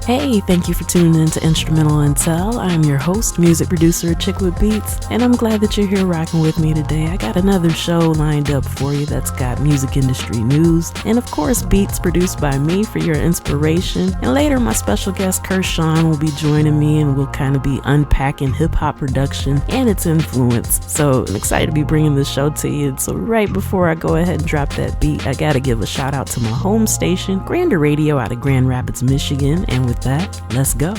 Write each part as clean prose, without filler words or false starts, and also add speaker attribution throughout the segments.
Speaker 1: Hey, thank you for tuning in to Instrumental Intel. I'm your host, music producer Chick with Beats, and I'm glad that you're here rocking with me today. I got another show lined up for you that's got music industry news, and of course, beats produced by me for your inspiration. And later, my special guest Kershawn will be joining me, and we'll kind of be unpacking hip-hop production and its influence. So I'm excited to be bringing this show to you. So right before I go ahead and drop that beat, I gotta give a shout out to my home station, Grander Radio out of Grand Rapids, Michigan, and with that, let's go.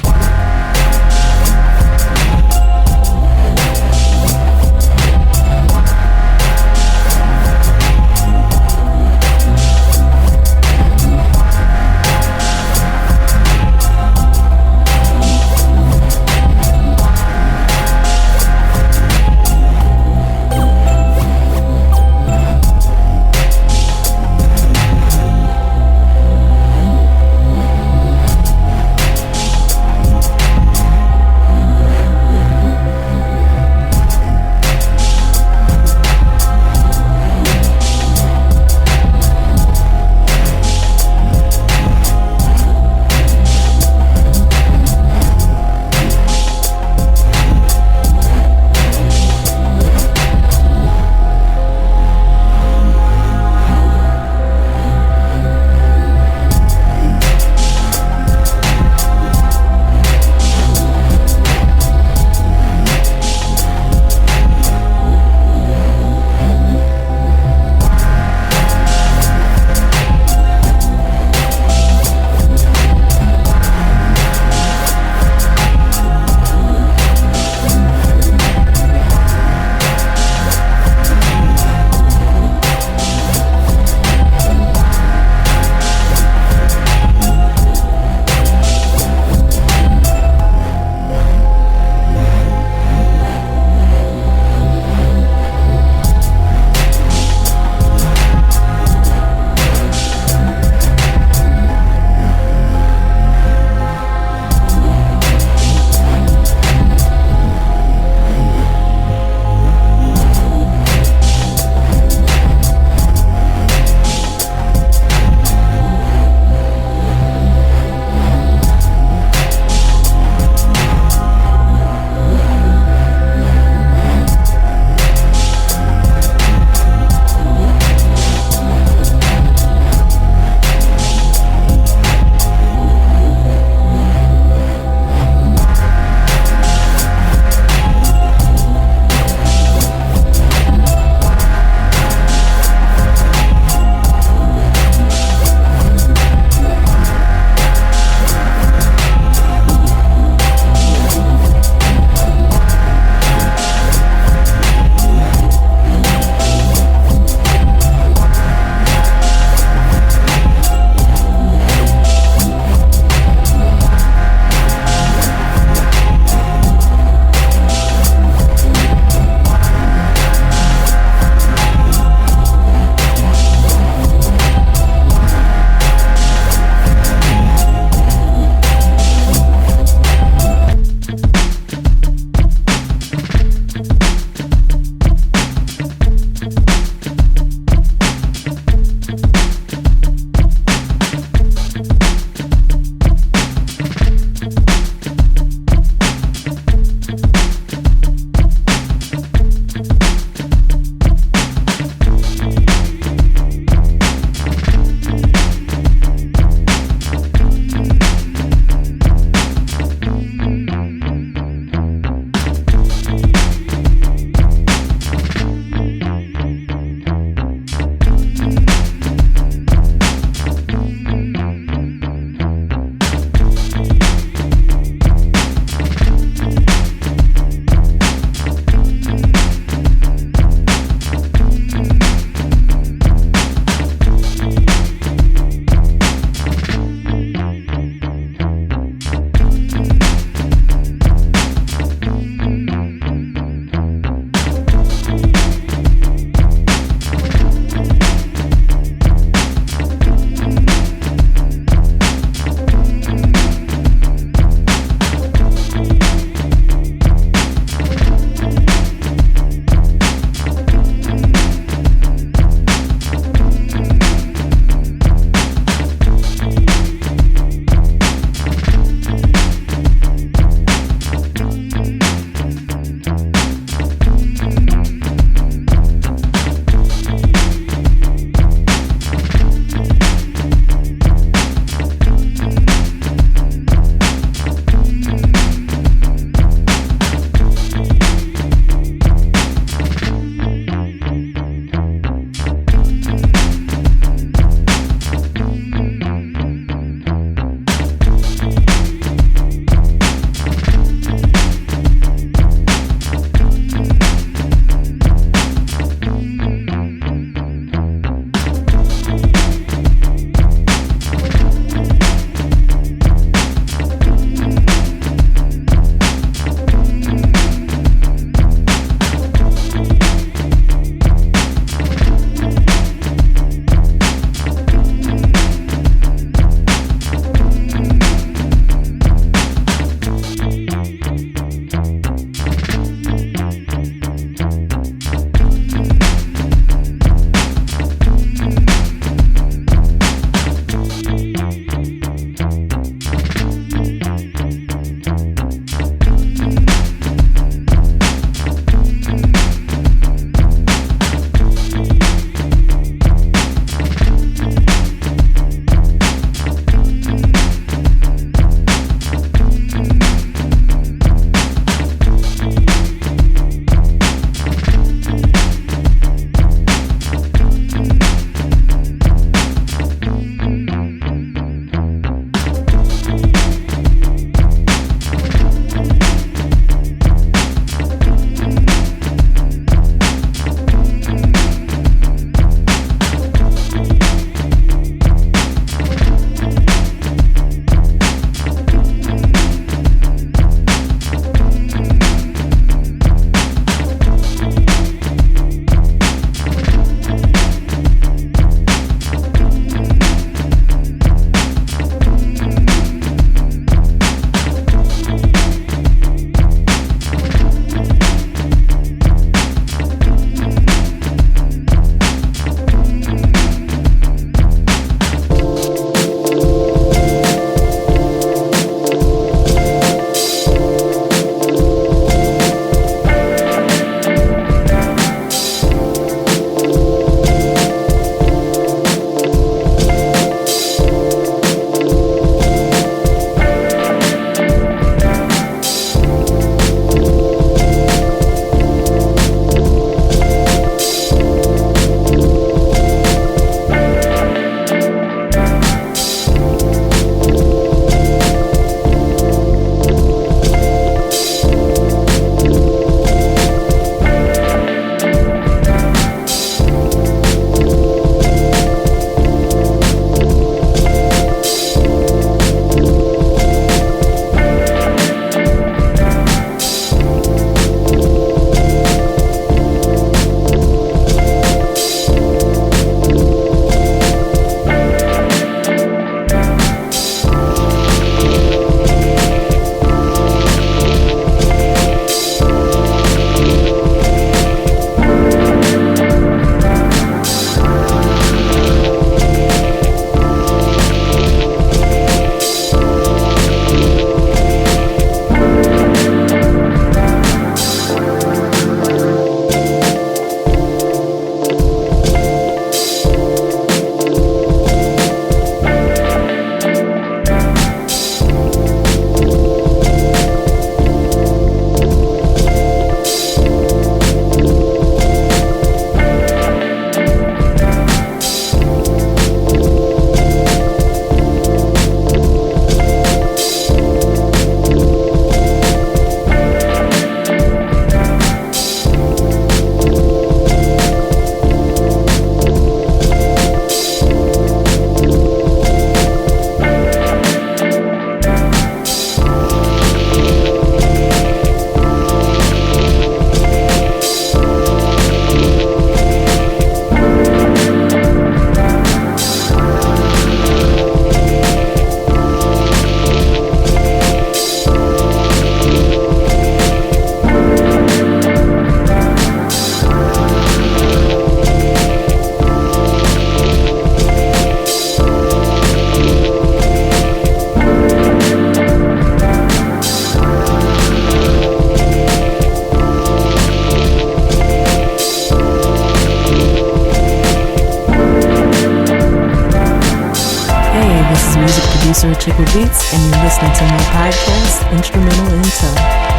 Speaker 1: Chick with Beats, and you're listening to my podcast, Instrumental Intel.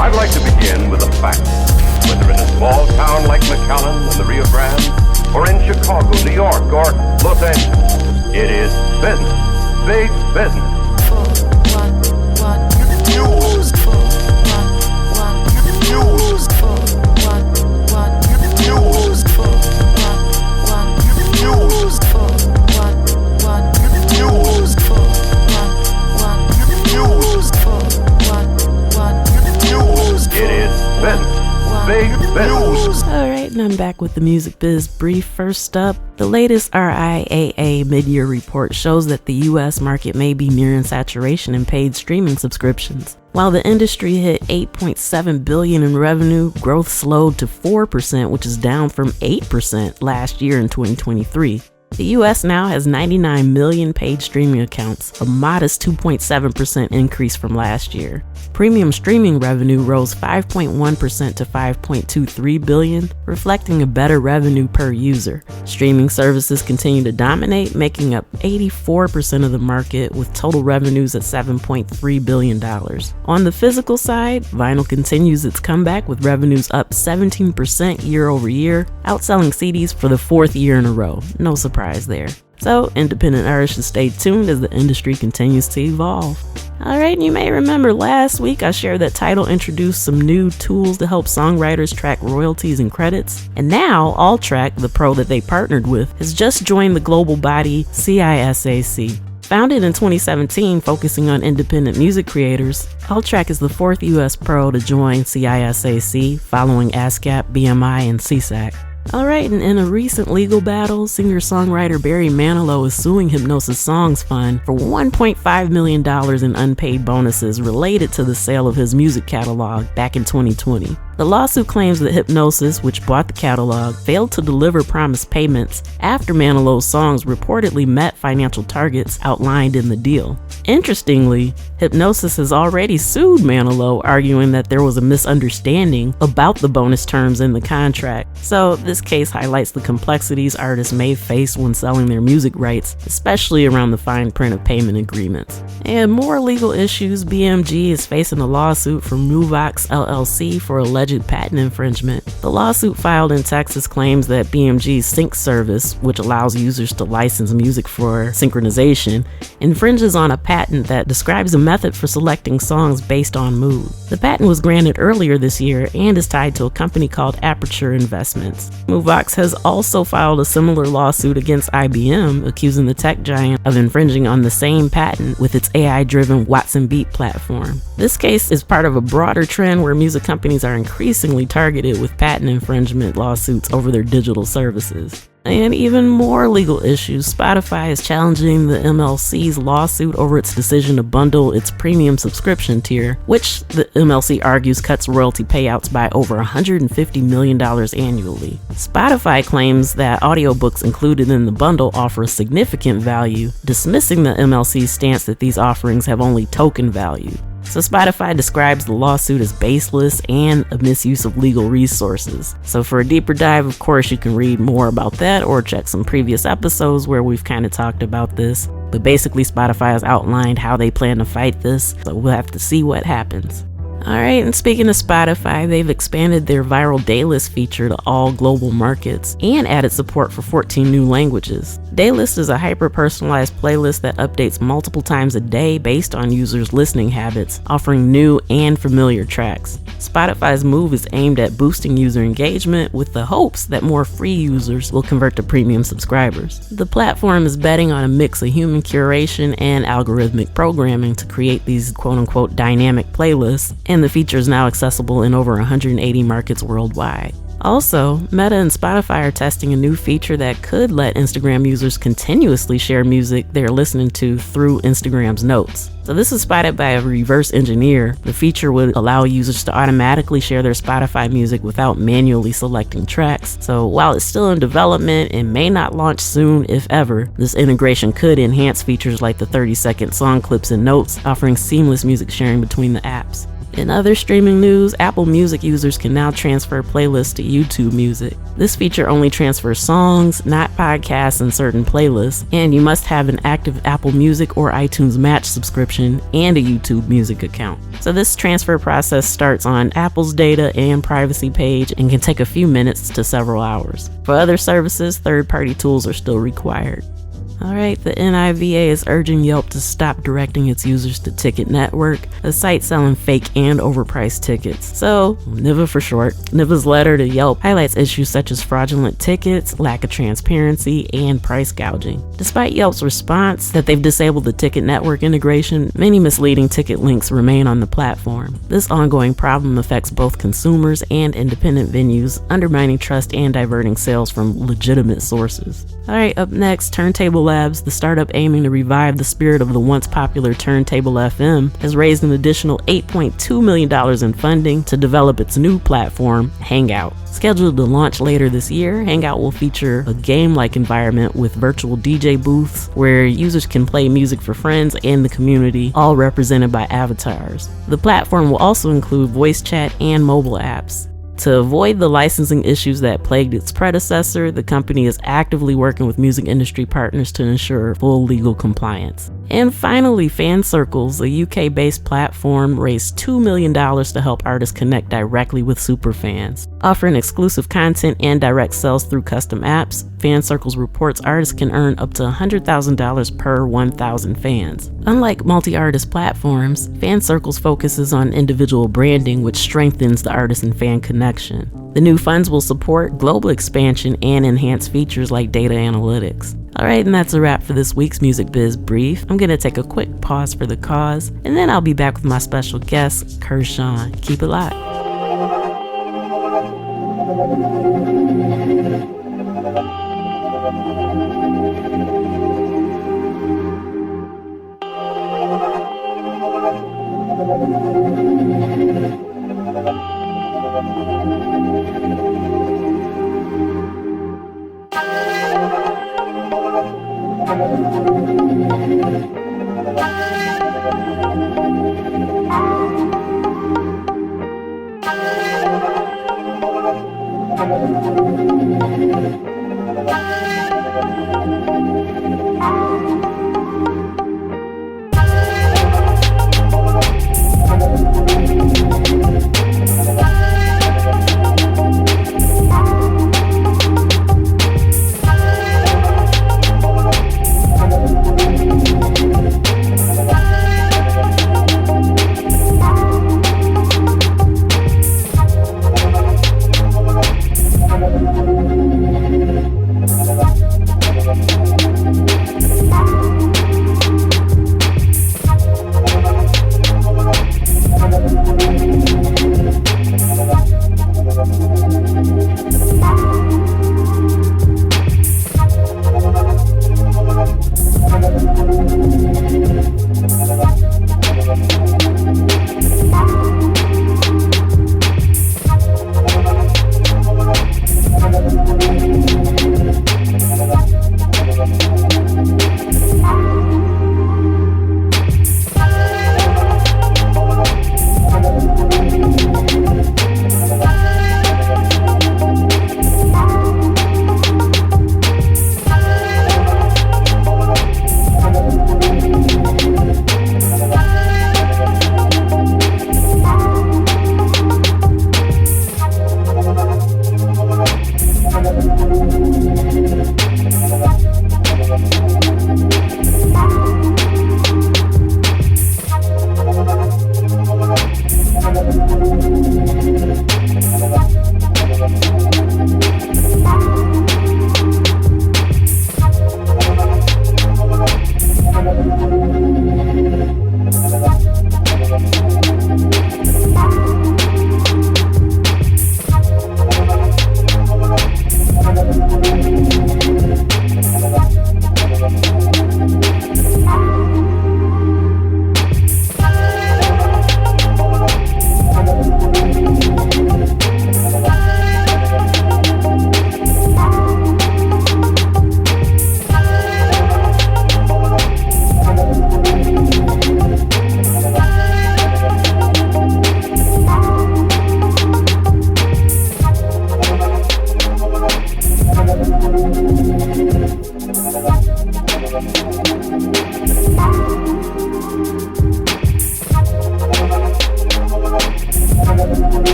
Speaker 2: I'd like to begin with a fact. Whether in a small town like McAllen in the Rio Grande, or in Chicago, New York, or Los Angeles, it is business. Big business.
Speaker 1: Alright, and I'm back with the Music Biz Brief. First up, the latest RIAA mid-year report shows that the US market may be nearing saturation in paid streaming subscriptions. While the industry hit $8.7 billion in revenue, growth slowed to 4%, which is down from 8% last year in 2023. The US now has 99 million paid streaming accounts, a modest 2.7% increase from last year. Premium streaming revenue rose 5.1% to $5.23 billion, reflecting a better revenue per user. Streaming services continue to dominate, making up 84% of the market, with total revenues at $7.3 billion. On the physical side, vinyl continues its comeback with revenues up 17% year over year, outselling CDs for the fourth year in a row. No surprise there. So, independent artists should stay tuned as the industry continues to evolve. Alright, you may remember last week I shared that Tidal introduced some new tools to help songwriters track royalties and credits. And now, AllTrack, the pro that they partnered with, has just joined the global body CISAC. Founded in 2017, focusing on independent music creators, AllTrack is the fourth US pro to join CISAC, following ASCAP, BMI, and CSAC. Alright, and in a recent legal battle, singer-songwriter Barry Manilow is suing Hipgnosis Songs Fund for $1.5 million in unpaid bonuses related to the sale of his music catalog back in 2020. The lawsuit claims that Hipgnosis, which bought the catalog, failed to deliver promised payments after Manilow's songs reportedly met financial targets outlined in the deal. Interestingly, Hipgnosis has already sued Manilow, arguing that there was a misunderstanding about the bonus terms in the contract. So this case highlights the complexities artists may face when selling their music rights, especially around the fine print of payment agreements. And more legal issues, BMG is facing a lawsuit from Nuvox LLC for alleged patent infringement. The lawsuit filed in Texas claims that BMG's sync service, which allows users to license music for synchronization, infringes on a patent that describes a method for selecting songs based on mood. The patent was granted earlier this year and is tied to a company called Aperture Investments. Nuvox has also filed a similar lawsuit against IBM, accusing the tech giant of infringing on the same patent with its AI-driven Watson Beat platform. This case is part of a broader trend where music companies are increasingly targeted with patent infringement lawsuits over their digital services. And even more legal issues, Spotify is challenging the MLC's lawsuit over its decision to bundle its premium subscription tier, which the MLC argues cuts royalty payouts by over $150 million annually. Spotify claims that audiobooks included in the bundle offer a significant value, dismissing the MLC's stance that these offerings have only token value. So Spotify describes the lawsuit as baseless and a misuse of legal resources. So for a deeper dive, of course, you can read more about that or check some previous episodes where we've kind of talked about this. But basically, Spotify has outlined how they plan to fight this, so we'll have to see what happens. Alright, and speaking of Spotify, they've expanded their viral daylist feature to all global markets and added support for 14 new languages. Daylist is a hyper-personalized playlist that updates multiple times a day based on users' listening habits, offering new and familiar tracks. Spotify's move is aimed at boosting user engagement with the hopes that more free users will convert to premium subscribers. The platform is betting on a mix of human curation and algorithmic programming to create these quote-unquote dynamic playlists, and the feature is now accessible in over 180 markets worldwide. Also, Meta and Spotify are testing a new feature that could let Instagram users continuously share music they're listening to through Instagram's notes. So this is spotted by a reverse engineer. The feature would allow users to automatically share their Spotify music without manually selecting tracks. So while it's still in development and may not launch soon, if ever, this integration could enhance features like the 30-second song clips and notes, offering seamless music sharing between the apps. In other streaming news, Apple Music users can now transfer playlists to YouTube Music. This feature only transfers songs, not podcasts and certain playlists, and you must have an active Apple Music or iTunes Match subscription and a YouTube Music account. So this transfer process starts on Apple's data and privacy page and can take a few minutes to several hours. For other services, third-party tools are still required. Alright, the NIVA is urging Yelp to stop directing its users to Ticket Network, a site selling fake and overpriced tickets. So, NIVA for short. NIVA's letter to Yelp highlights issues such as fraudulent tickets, lack of transparency, and price gouging. Despite Yelp's response that they've disabled the Ticket Network integration, many misleading ticket links remain on the platform. This ongoing problem affects both consumers and independent venues, undermining trust and diverting sales from legitimate sources. Alright, up next, turntable Labs, the startup aiming to revive the spirit of the once popular Turntable FM, has raised an additional $8.2 million in funding to develop its new platform, Hangout. Scheduled to launch later this year, Hangout will feature a game-like environment with virtual DJ booths where users can play music for friends and the community, all represented by avatars. The platform will also include voice chat and mobile apps. To avoid the licensing issues that plagued its predecessor, the company is actively working with music industry partners to ensure full legal compliance. And finally, Fan Circles, a UK-based platform, raised $2 million to help artists connect directly with superfans. Offering exclusive content and direct sales through custom apps, Fan Circles reports artists can earn up to $100,000 per 1,000 fans. Unlike multi-artist platforms, Fan Circles focuses on individual branding, which strengthens the artist and fan connection. The new funds will support global expansion and enhance features like data analytics. Alright, and that's a wrap for this week's Music Biz Brief. I'm going to take a quick pause for the cause, and then I'll be back with my special guest, Kershawn. Keep it locked.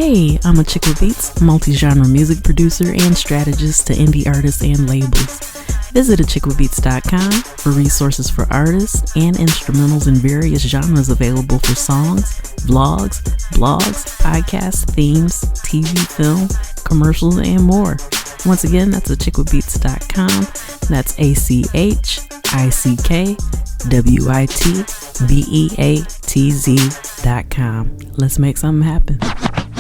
Speaker 1: Hey, I'm a Chick with Beats, multi-genre music producer and strategist to indie artists and labels. Visit achickwithbeats.com for resources for artists and instrumentals in various genres available for songs, vlogs, blogs, podcasts, themes, TV, film, commercials, and more. Once again, that's achickwithbeats.com. That's achickwithbeatz.com. Let's make something happen.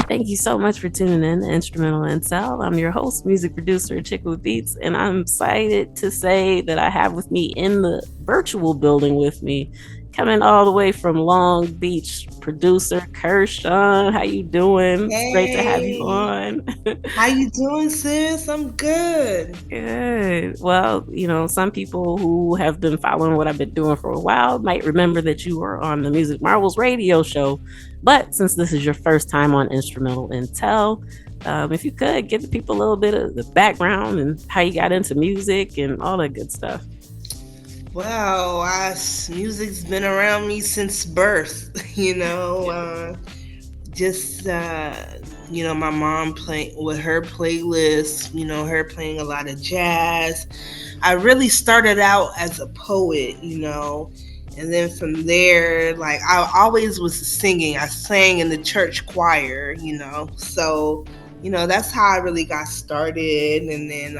Speaker 1: Thank you so much for tuning in to Instrumental Intel. I'm your host, music producer, Chick with Beats, and I'm excited to say that I have with me in the virtual building with me, coming all the way from Long Beach, producer Kershawn. How you doing?
Speaker 3: Hey.
Speaker 1: It's great to have you on.
Speaker 3: How you doing, sis? I'm good.
Speaker 1: Good. Well, some people who have been following what I've been doing for a while might remember that you were on the Music Marvels radio show. But since this is your first time on Instrumental Intel, if you could give the people a little bit of the background and how you got into music and all that good stuff.
Speaker 3: Well, music's been around me since birth, my mom playing with her playlist, her playing a lot of jazz. I really started out as a poet, and then from there, like, I always was singing. I sang in the church choir, so, that's how I really got started. And then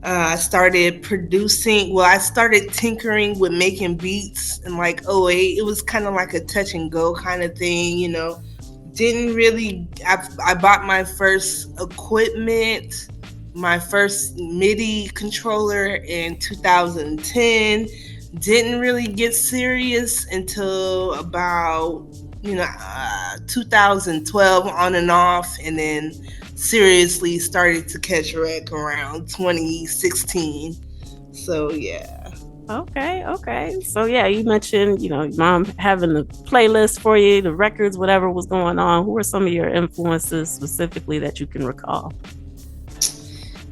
Speaker 3: I started producing. Well, I started tinkering with making beats in like '08. It was kind of like a touch and go kind of thing, Didn't really, I bought my first equipment, my first MIDI controller in 2010. Didn't really get serious until about 2012 on and off, and then seriously started to catch wreck around 2016. So yeah.
Speaker 1: Okay. So yeah, you mentioned, your mom having the playlist for you, the records, whatever was going on. Who are some of your influences specifically that you can recall?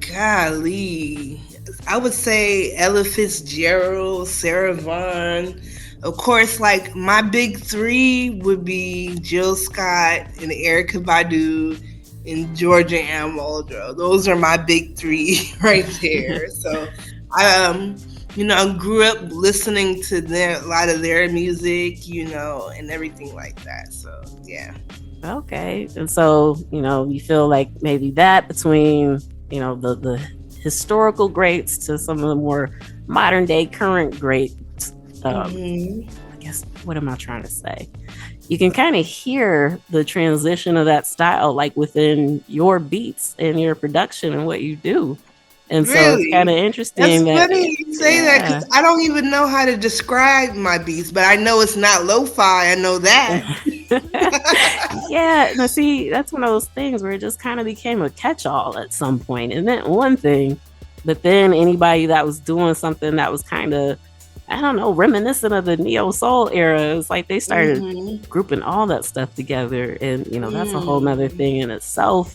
Speaker 3: Golly, I would say Ella Fitzgerald, Sarah Vaughan. Of course, like, my big three would be Jill Scott and Erykah Badu and Georgia Ann Muldrow. Those are my big three right there. So I grew up listening to a lot of their music, and everything like that. So yeah.
Speaker 1: Okay. And so, you feel like maybe that between, the historical greats to some of the more modern day current greats. I guess, what am I trying to say? You can kind of hear the transition of that style, like within your beats and your production and what you do. And so it's kind of interesting.
Speaker 3: That's funny you say that, because I don't even know how to describe my beats, but I know it's not lo-fi. I know that.
Speaker 1: Yeah. Now, see, that's one of those things where it just kind of became a catch-all at some point. And then one thing, but then anybody that was doing something that was kind of, I don't know, reminiscent of the neo soul era, it's like they started grouping all that stuff together. And, that's a whole nother thing in itself.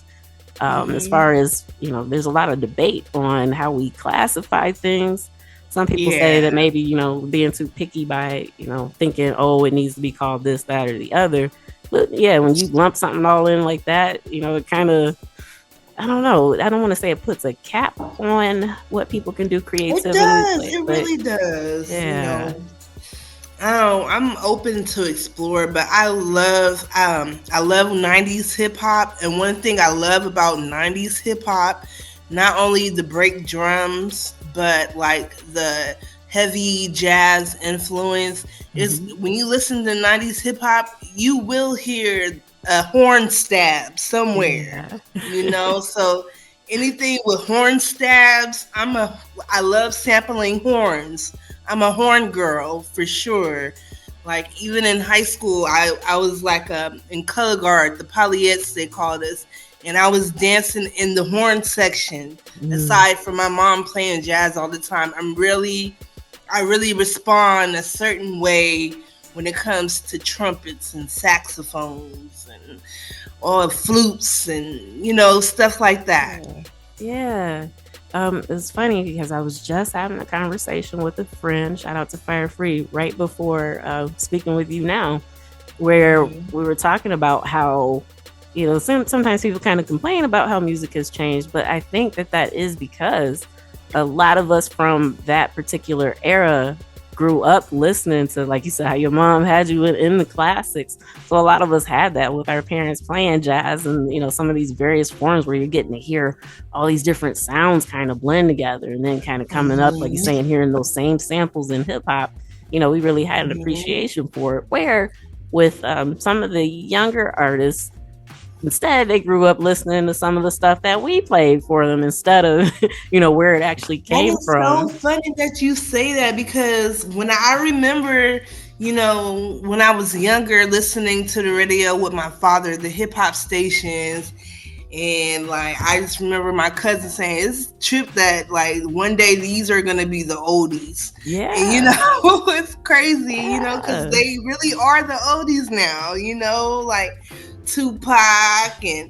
Speaker 1: As far as, there's a lot of debate on how we classify things. Some people say that maybe, being too picky by, thinking, oh, it needs to be called this, that, or the other. But yeah, when you lump something all in like that, it kind of, I don't know. I don't want to say it puts a cap on what people can do creatively.
Speaker 3: It does. It really does.
Speaker 1: Yeah.
Speaker 3: I'm open to explore, but I love 90s hip hop. And one thing I love about 90s hip hop, not only the break drums, but like the heavy jazz influence, is when you listen to 90s hip hop, you will hear a horn stab somewhere, so anything with horn stabs, I love sampling horns. I'm a horn girl for sure. Like, even in high school, I was like in color guard, the Polyettes they called us, and I was dancing in the horn section. Aside from my mom playing jazz all the time, I really respond a certain way when it comes to trumpets and saxophones and flutes and stuff like that.
Speaker 1: Yeah. It's funny because I was just having a conversation with a friend, shout out to Fire Free, right before speaking with you now, where we were talking about how sometimes people kind of complain about how music has changed, but I think that is because a lot of us from that particular era grew up listening to, like you said, how your mom had you in the classics. So a lot of us had that with our parents playing jazz and, some of these various forms where you're getting to hear all these different sounds kind of blend together and then kind of coming up, like you're saying, hearing those same samples in hip hop. We really had an appreciation for it. Where with some of the younger artists, instead, they grew up listening to some of the stuff that we played for them instead of, where it actually came from.
Speaker 3: It's so funny that you say that, because when I remember, when I was younger, listening to the radio with my father, the hip hop stations, and like I just remember my cousin saying, "It's a trip that like one day these are gonna be the oldies."
Speaker 1: Yeah,
Speaker 3: and it's crazy, because they really are the oldies now. Like Tupac and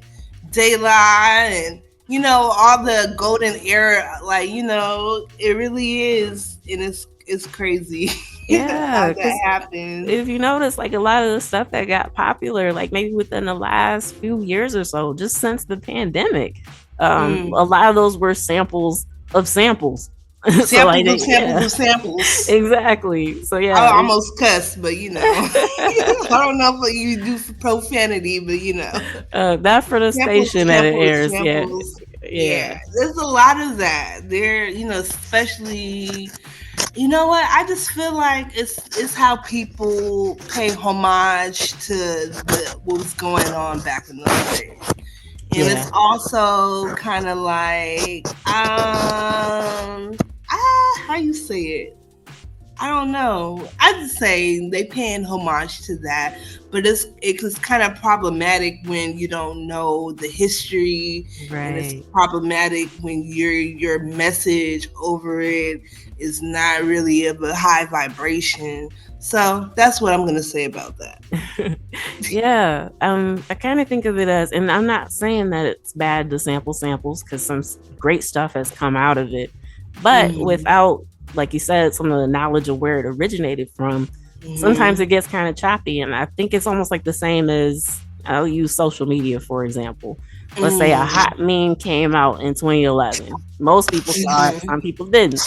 Speaker 3: De La and all the golden era, like it really is, and it's crazy.
Speaker 1: Yeah,
Speaker 3: how that happens.
Speaker 1: If you notice, like a lot of the stuff that got popular, like maybe within the last few years or so, just since the pandemic, a lot of those were samples of samples.
Speaker 3: Samples of samples.
Speaker 1: Exactly. So yeah,
Speaker 3: I almost cussed, but I don't know if you do for profanity, but
Speaker 1: not for the station that it airs.
Speaker 3: Yeah, there's a lot of that there. Especially. You know what? I just feel like it's how people pay homage to what was going on back in those days. And it's also kind of like, how you say it? I don't know. I just say they paying homage to that, but it's kind of problematic when you don't know the history, and it's problematic when your message over it is not really of a high vibration. So that's what I'm gonna say about that.
Speaker 1: Yeah, I kind of think of it as, and I'm not saying that it's bad to sample samples, because some great stuff has come out of it, but without, like you said, some of the knowledge of where it originated from, sometimes it gets kind of choppy. And I think it's almost like the same as, I'll use social media, for example. Let's say a hot meme came out in 2011. Most people saw it, some people didn't.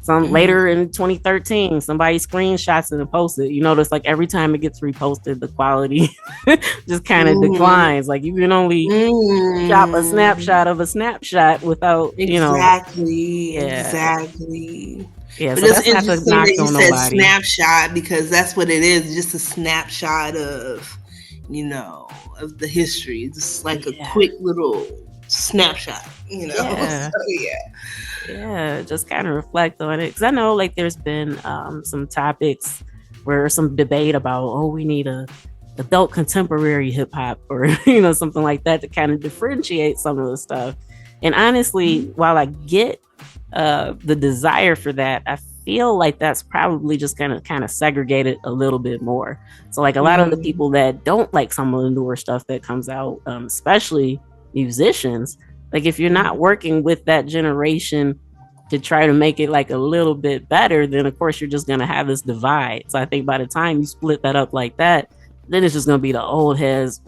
Speaker 1: Some later in 2013, somebody screenshots it and posts it. You notice, like every time it gets reposted, the quality just kind of declines. Like you can only chop a snapshot of a snapshot without,
Speaker 3: Exactly. Yeah, but so it's interesting that you said snapshot, because that's what it is. Just a snapshot of, of the history. Just like a quick little snapshot,
Speaker 1: Yeah.
Speaker 3: So,
Speaker 1: yeah, just kind of reflect on it, because I know like there's been some topics where some debate about, we need a adult contemporary hip hop or something like that to kind of differentiate some of the stuff. And honestly, while I get the desire for that, I feel like that's probably just gonna kind of segregate it a little bit more. So like a lot of the people that don't like some of the newer stuff that comes out, especially musicians, like if you're not working with that generation to try to make it like a little bit better, then of course you're just gonna have this divide. So I think by the time you split that up like that, then it's just gonna be the old heads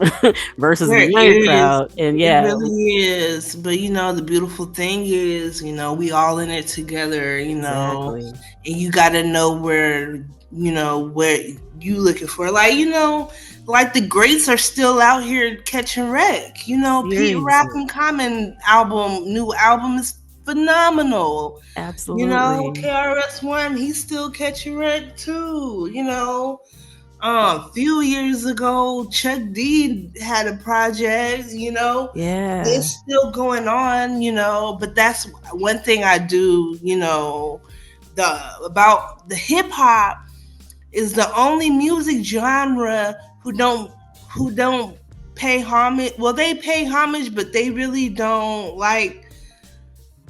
Speaker 1: versus the young crowd. And
Speaker 3: it really is. But the beautiful thing is, we all in it together, and you gotta know where you looking for. Like, like the greats are still out here catching wreck. Pete Rock and Common new album is phenomenal.
Speaker 1: Absolutely.
Speaker 3: KRS-One, he's still catching wreck too. A few years ago, Chuck D had a project, it's still going on, but that's one thing I do, about the hip hop is the only music genre who don't pay homage. Well, they pay homage, but they really don't like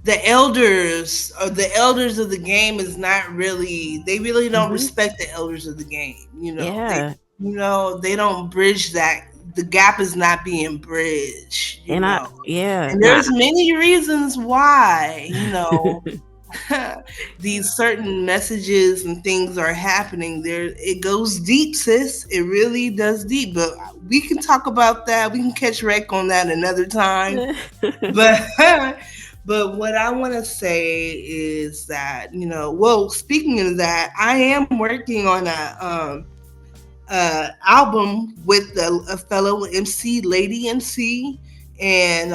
Speaker 3: the elders, or the elders of the game is not really, they really don't respect the elders of the game. They don't bridge that. The gap is not being bridged. And there's many reasons why, these certain messages and things are happening there. It goes deep, sis. It really does deep. But we can talk about that. We can catch wreck on that another time. But but what I want to say is that, well, speaking of that, I am working on a album with a fellow MC, Lady MC, and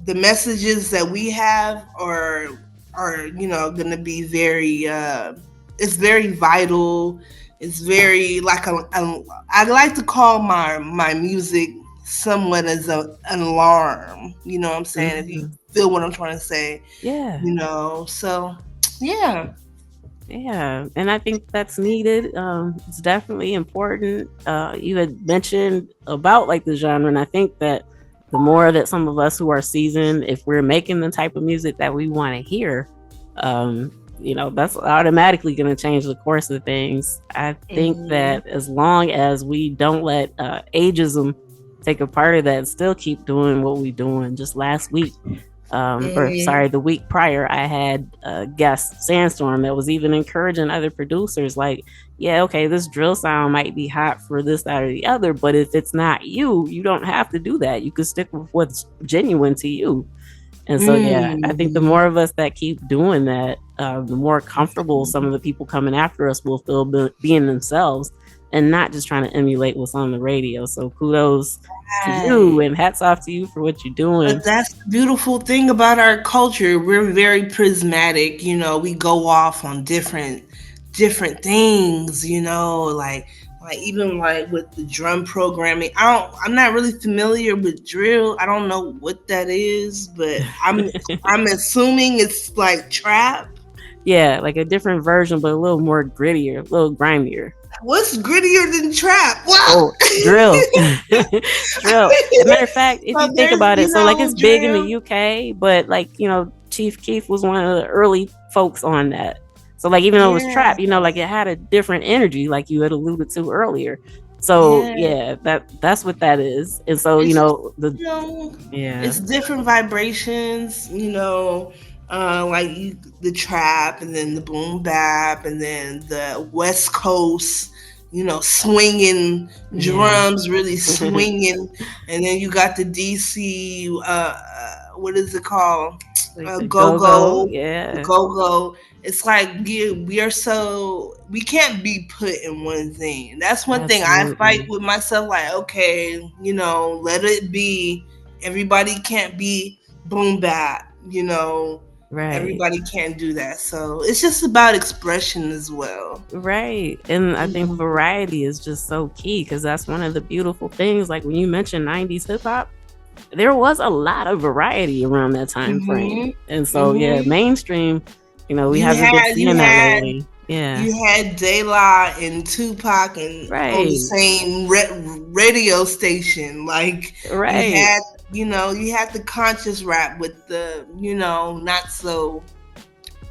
Speaker 3: the messages that we have are going to be very. It's very vital. It's very like I like to call my music somewhat as an alarm. You know what I'm saying? If you feel what I'm trying to say.
Speaker 1: Yeah.
Speaker 3: So yeah.
Speaker 1: Yeah, and I think that's needed. It's definitely important. You had mentioned about like the genre, and I think that the more that some of us who are seasoned, if we're making the type of music that we want to hear, that's automatically going to change the course of things. I think that as long as we don't let ageism take a part of that and still keep doing what we're doing. Just last week, the week prior, I had a guest, Sandstorm, that was even encouraging other producers like, yeah, okay, this drill sound might be hot for this, that, or the other, but if it's not you, you don't have to do that. You can stick with what's genuine to you. And so, yeah, I think the more of us that keep doing that, the more comfortable some of the people coming after us will feel being themselves and not just trying to emulate what's on the radio. So kudos to you and hats off to you for what you're doing.
Speaker 3: But that's the beautiful thing about our culture. We're very prismatic. We go off on different things, like even like with the drum programming. I'm not really familiar with drill. I don't know what that is, but I'm assuming it's like trap.
Speaker 1: Yeah, like a different version, but a little more grittier, a little grimier.
Speaker 3: What's grittier than trap? Wow.
Speaker 1: Oh, drill. Drill. As a matter of fact, if you think about it, so like it's big in the UK, but like, Chief Keef was one of the early folks on that. So like even though it was trap, like it had a different energy, like you had alluded to earlier. So yeah, that's what that is. And so,
Speaker 3: it's different vibrations, like the trap and then the boom bap and then the West Coast, swinging drums, really swinging. And then you got the DC, what is it called?
Speaker 1: Like
Speaker 3: go-go.
Speaker 1: Yeah.
Speaker 3: Go-go. It's like we can't be put in one thing. That's one thing I fight with myself. Like, okay, let it be. Everybody can't be boom bap,
Speaker 1: Right.
Speaker 3: Everybody can't do that. So it's just about expression as well.
Speaker 1: Right. And I think variety is just so key because that's one of the beautiful things. Like when you mentioned 90s hip hop, there was a lot of variety around that time frame. And so, mainstream, we haven't been seeing that lately. Yeah.
Speaker 3: You had De La and Tupac and on the same radio station. Like, you had the conscious rap with the, not so,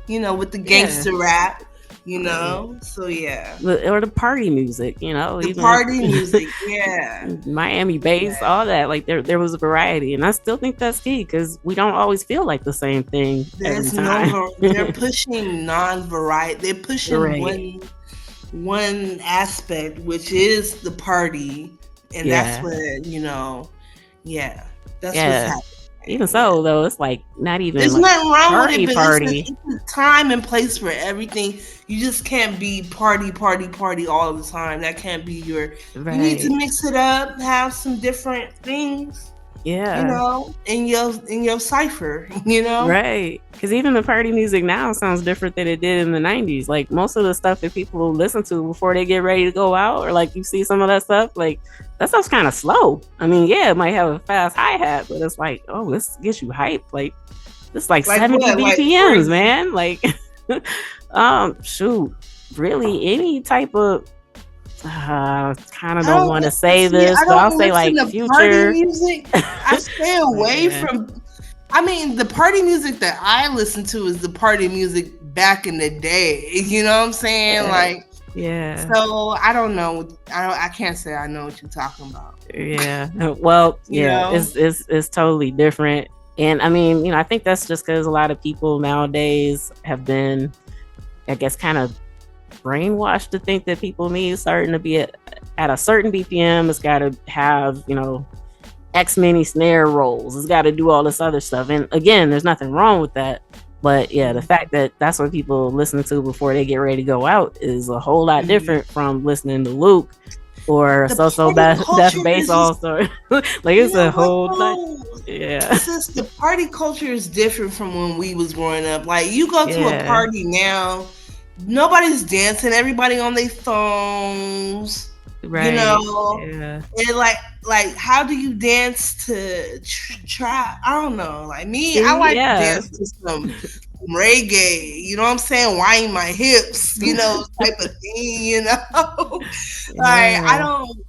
Speaker 3: with the gangster rap. So yeah.
Speaker 1: Or the party music,
Speaker 3: The party music, yeah.
Speaker 1: Miami bass, all that. Like there was a variety, and I still think that's key because we don't always feel like the same thing.
Speaker 3: There's they're pushing non-variety. They're pushing one aspect, which is the party, and that's what that's what's happening.
Speaker 1: Even so, though, it's like not even.
Speaker 3: There's
Speaker 1: like
Speaker 3: nothing wrong with it, but
Speaker 1: party.
Speaker 3: It's a time and place for everything. You just can't be party all the time. That can't be your. Right. You need to mix it up, have some different things.
Speaker 1: Yeah.
Speaker 3: In your cipher.
Speaker 1: Right. Because even the party music now sounds different than it did in the 90s. Like most of the stuff that people listen to before they get ready to go out, or like you see some of that stuff, like that stuff's kind of slow. I mean, it might have a fast hi-hat, but it's like, oh, this gets you hyped. Like it's like 70 BPMs, man. Like, shoot, really any type of. Kind of don't want to say this, but I'll say like Future
Speaker 3: music. I stay away from. I mean, the party music that I listen to is the party music back in the day. You know what I'm saying? Like, So I don't know. I can't say I know what you're talking about.
Speaker 1: Yeah. Well, it's totally different. And I mean, I think that's just because a lot of people nowadays have been, I guess, kind of brainwashed to think that people need certain to be at a certain BPM. It's got to have, X many snare rolls. It's got to do all this other stuff. And again, there's nothing wrong with that. But yeah, the fact that that's what people listen to before they get ready to go out is a whole lot different from listening to Luke or So Death Bass also. Like it's a whole yeah.
Speaker 3: It's just the party culture is different from when we was growing up. Like you go to a party now, nobody's dancing, everybody on their phones. Right. And like how do you dance to try? I don't know. Like me, I like to dance to some reggae, you know what I'm saying? Whine my hips, type of thing, Like I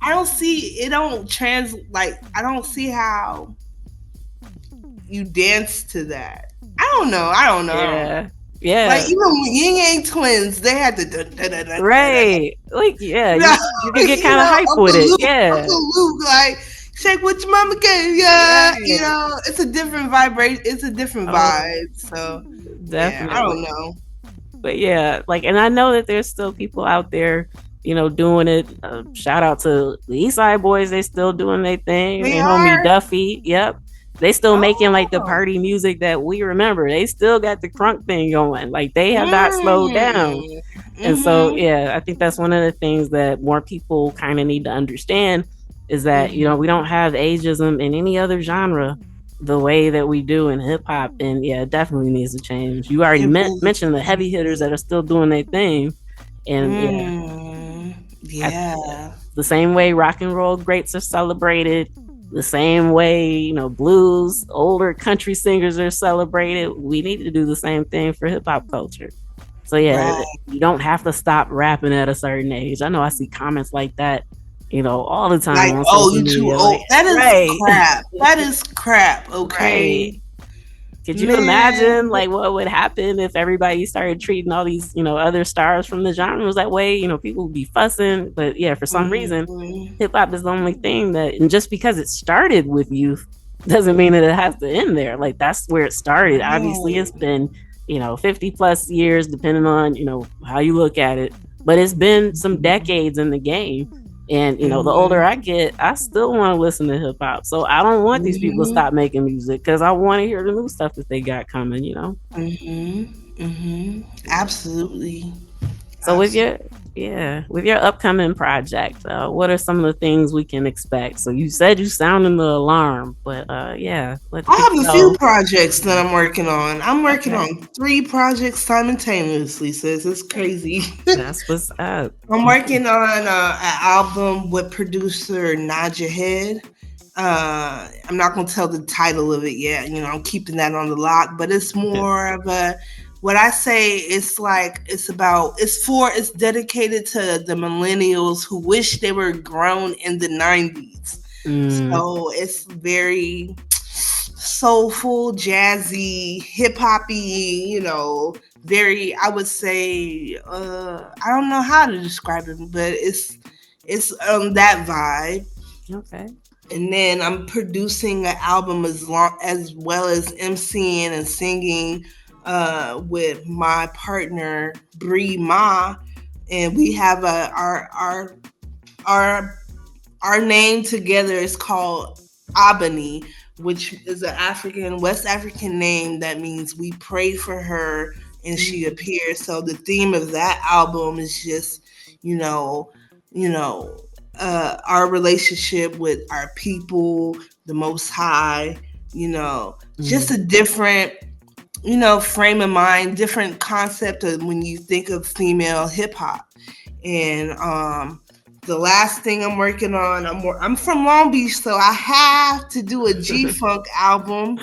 Speaker 3: don't see it. I don't see how you dance to that. I don't know.
Speaker 1: Yeah.
Speaker 3: Like even when Yin Yang Twins, they had to
Speaker 1: right. Like you can get kind of hype with it.
Speaker 3: Uncle Luke, like shake what your mama gave you. Right. It's a different vibration. It's a different vibe. So definitely, I don't know.
Speaker 1: But yeah, like, and I know that there's still people out there, doing it. Shout out to the East Side Boys. They still doing their thing. And homie Duffy. Yep. They still making like the party music that we remember. They still got the crunk thing going. Like they have not slowed down. And so, I think that's one of the things that more people kind of need to understand is that, we don't have ageism in any other genre the way that we do in hip hop. And it definitely needs to change. You already mentioned the heavy hitters that are still doing their thing. And the same way rock and roll greats are celebrated, the same way, blues, older country singers are celebrated. We need to do the same thing for hip hop culture. So you don't have to stop rapping at a certain age. I know I see comments like that, all the time.
Speaker 3: Like, you too old. That is crap. That is crap. Okay.
Speaker 1: Right. Could you imagine like what would happen if everybody started treating all these, other stars from the genres that way? People would be fussing. But for some reason, hip hop is the only thing that, and just because it started with youth doesn't mean that it has to end there. Like that's where it started. Obviously, it's been, 50 plus years, depending on, how you look at it. But it's been some decades in the game. And, the older I get, I still want to listen to hip hop. So I don't want these people to stop making music because I want to hear the new stuff that they got coming,
Speaker 3: Absolutely.
Speaker 1: So with your upcoming project, what are some of the things we can expect? So you said you sounding the alarm, but I have
Speaker 3: a few projects that I'm working on. I'm working on 3 projects simultaneously, sis. It's crazy.
Speaker 1: That's what's up.
Speaker 3: I'm working on an album with producer Naja Head. I'm not going to tell the title of it yet. I'm keeping that on the lock, but it's more of a, what I say, it's dedicated to the millennials who wish they were grown in the 90s. So it's very soulful, jazzy, hip-hoppy, very, I would say, I don't know how to describe it, but it's that vibe.
Speaker 1: Okay.
Speaker 3: And then I'm producing an album as well as MCing and singing with my partner Bree Ma, and we have our name together is called Abani, which is an West African name that means we pray for her and she appears. So the theme of that album is just our relationship with our people, the Most High, just a different frame of mind, different concept of when you think of female hip hop. And the last thing I'm working on, I'm from Long Beach, so I have to do a G-Funk album.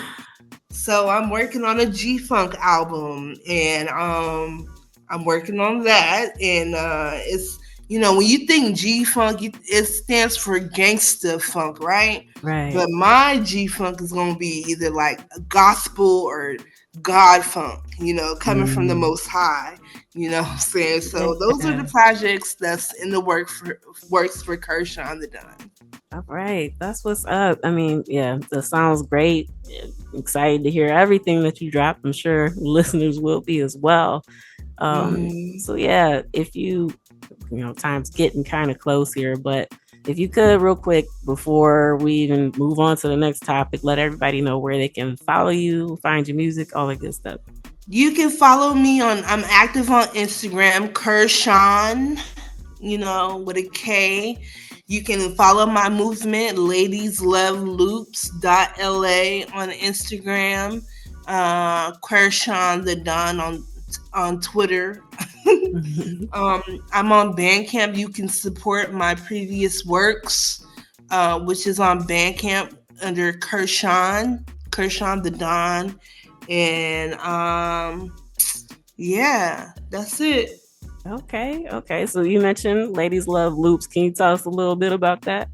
Speaker 3: So I'm working on a G-Funk album, and I'm working on that. And it's, when you think G-Funk, it stands for gangsta funk, right?
Speaker 1: Right.
Speaker 3: But my G-Funk is going to be either like a gospel or God funk, coming from the Most High. You know what I'm saying? So those are the projects that's in the works for Kershawn the Don.
Speaker 1: All right, that's what's up. I mean, yeah, that sounds great. Excited to hear everything that you drop. I'm sure listeners will be as well. So yeah, if time's getting kind of close here, but if you could real quick before we even move on to the next topic, let everybody know where they can follow you, find your music, all that good stuff.
Speaker 3: You can follow me I'm active on Instagram, Kershawn, with a K. You can follow my movement, ladiesloveloops.la on Instagram, Kershawn the Don on Twitter. I'm on Bandcamp. You can support my previous works, which is on Bandcamp under Kershawn the Don. And yeah, that's it.
Speaker 1: Okay. So you mentioned Ladies Love Loops. Can you tell us a little bit about that?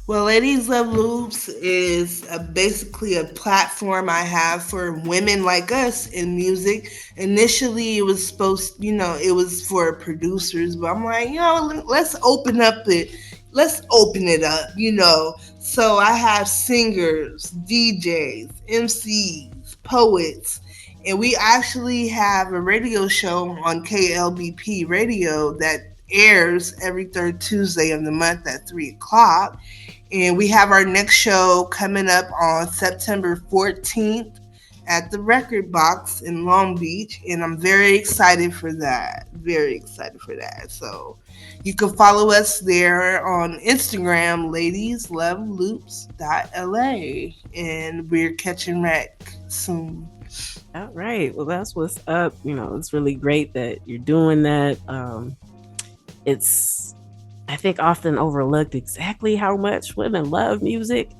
Speaker 3: Well, Ladies Love Loops is basically a platform I have for women like us in music. Initially, it was it was for producers, but I'm like, let's open it up, So I have singers, DJs, MCs, poets, and we actually have a radio show on KLBP radio that airs every third Tuesday of the month at 3:00. And we have our next show coming up on September 14th at the Record Box in Long Beach. And I'm very excited for that. So you can follow us there on Instagram, ladiesloveloops.la. And we're catching wreck soon.
Speaker 1: All right. Well, that's what's up. It's really great that you're doing that. It's, I think, often overlooked exactly how much women love music.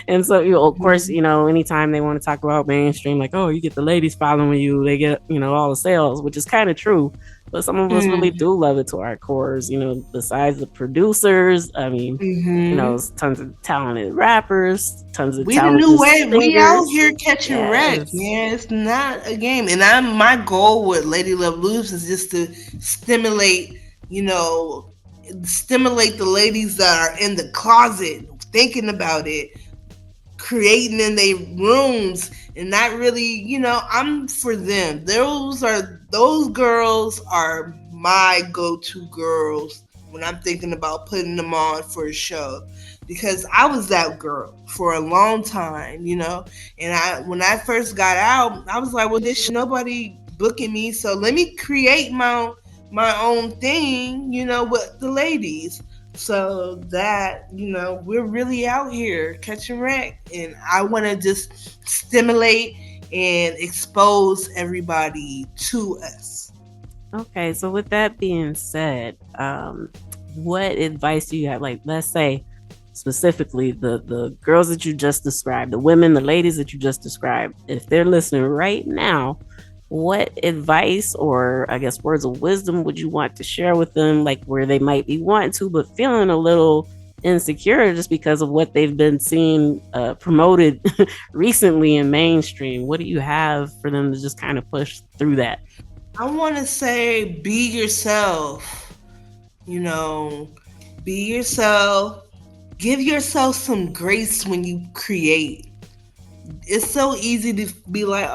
Speaker 1: And so, of course, anytime they want to talk about mainstream, like, oh, you get the ladies following you, they get, all the sales, which is kind of true. But some of us really do love it to our cores, besides the producers. I mean, tons of talented rappers, tons of talented
Speaker 3: the new wave.
Speaker 1: singers.
Speaker 3: We out here catching wreck, man. It's not a game. And my goal with Lady Love Loops is just to stimulate the ladies that are in the closet thinking about it, creating in their rooms, and not really, I'm for them. Those girls are my go-to girls when I'm thinking about putting them on for a show, because I was that girl for a long time, and when I first got out, I was like, well, there's nobody booking me, so let me create my own thing, with the ladies, so that, we're really out here catching wreck, and I want to just stimulate and expose everybody to us.
Speaker 1: Okay, so with that being said, what advice do you have? Like, let's say specifically the girls that you just described, the ladies that you just described, if they're listening right now, what advice or I guess words of wisdom would you want to share with them, like where they might be wanting to but feeling a little insecure just because of what they've been seeing promoted recently in mainstream? What do you have for them to just kind of push through that?
Speaker 3: I want to say be yourself. Be yourself. Give yourself some grace when you create. It's so easy to be like,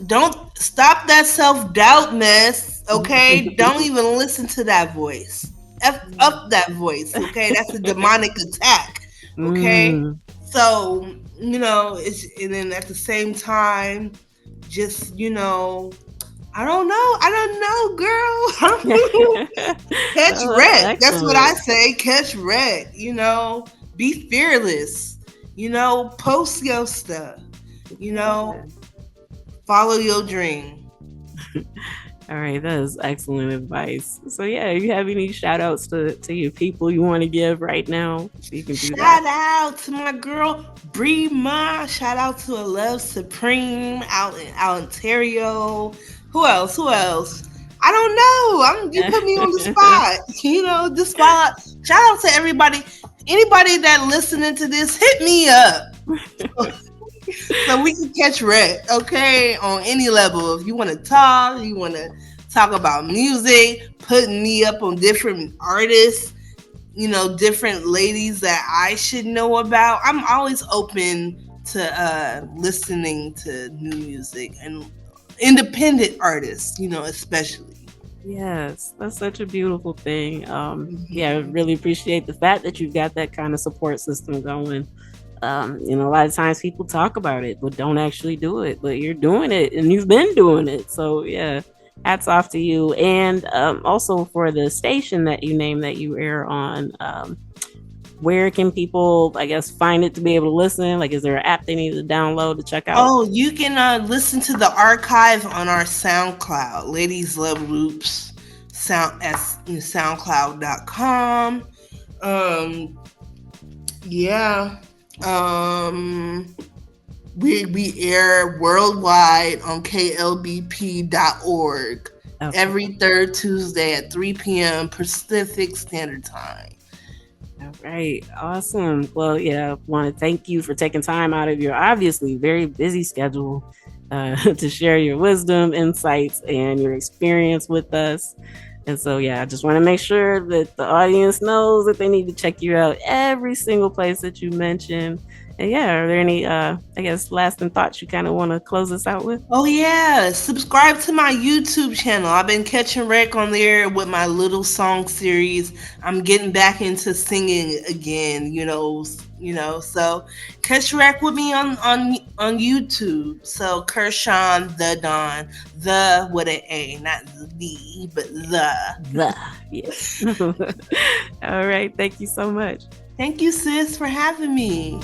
Speaker 3: don't stop that self-doubt mess, okay? Don't even listen to that voice. F up that voice, okay? That's a demonic attack, okay? So, it's, and then at the same time, just, I don't know, girl. Catch wreck. That's what I say. Catch wreck. Be fearless. Post your stuff. Follow your dream.
Speaker 1: All right, that is excellent advice. So yeah, you have any shout outs to your people you want to give right now? So you can do
Speaker 3: shout out to my girl Bree Ma. Shout out to A Love Supreme out in Ontario. Who else? I don't know. You put me on the spot. Shout out to everybody. Anybody that listening to this, hit me up. So we can catch wreck, okay, on any level. If you want to talk about music, putting me up on different artists, different ladies that I should know about. I'm always open to listening to new music and independent artists, especially.
Speaker 1: Yes, that's such a beautiful thing. Yeah, I really appreciate the fact that you've got that kind of support system going. A lot of times people talk about it, but don't actually do it. But you're doing it, and you've been doing it. So yeah, hats off to you. And also for the station that you named that you air on, where can people, I guess, find it to be able to listen? Like, is there an app they need to download to check out?
Speaker 3: Oh, you can listen to the archive on our SoundCloud, Ladies Love Loops, SoundCloud.com. Yeah. We air worldwide on klbp.org every third Tuesday at 3 p.m. Pacific Standard Time.
Speaker 1: All right. Awesome. Well, yeah, I want to thank you for taking time out of your obviously very busy schedule to share your wisdom, insights, and your experience with us. And so, yeah, I just want to make sure that the audience knows that they need to check you out every single place that you mentioned. And yeah, are there any, lasting thoughts you kind of want to close us out with?
Speaker 3: Oh, yeah. Subscribe to my YouTube channel. I've been catching wreck on there with my little song series. I'm getting back into singing again, so catch wreck with me on YouTube. So Kershawn the Don, the with an A, not the, but the.
Speaker 1: Yes. All right. Thank you so much.
Speaker 3: Thank you, sis, for having me.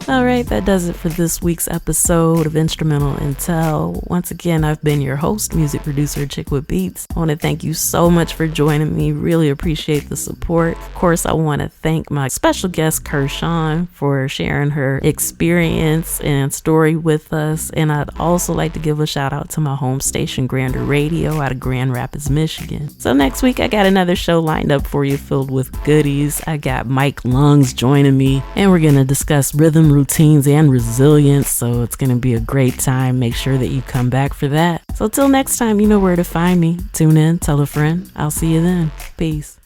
Speaker 1: All right, that does it for this week's episode of Instrumental Intel. Once again, I've been your host, music producer Chick with Beats. I want to thank you so much for joining me. Really appreciate the support. Of course, I want to thank my special guest, Kershawn, for sharing her experience and story with us. And I'd also like to give a shout out to my home station, Grander Radio, out of Grand Rapids, Michigan. So next week, I got another show lined up for you filled with goodies. I got Mike Lungs joining me, and we're going to discuss rhythm routines and resilience, so it's going to be a great time. Make sure that you come back for that. So till next time, you know where to find me. Tune in, tell a friend. I'll see you then. Peace.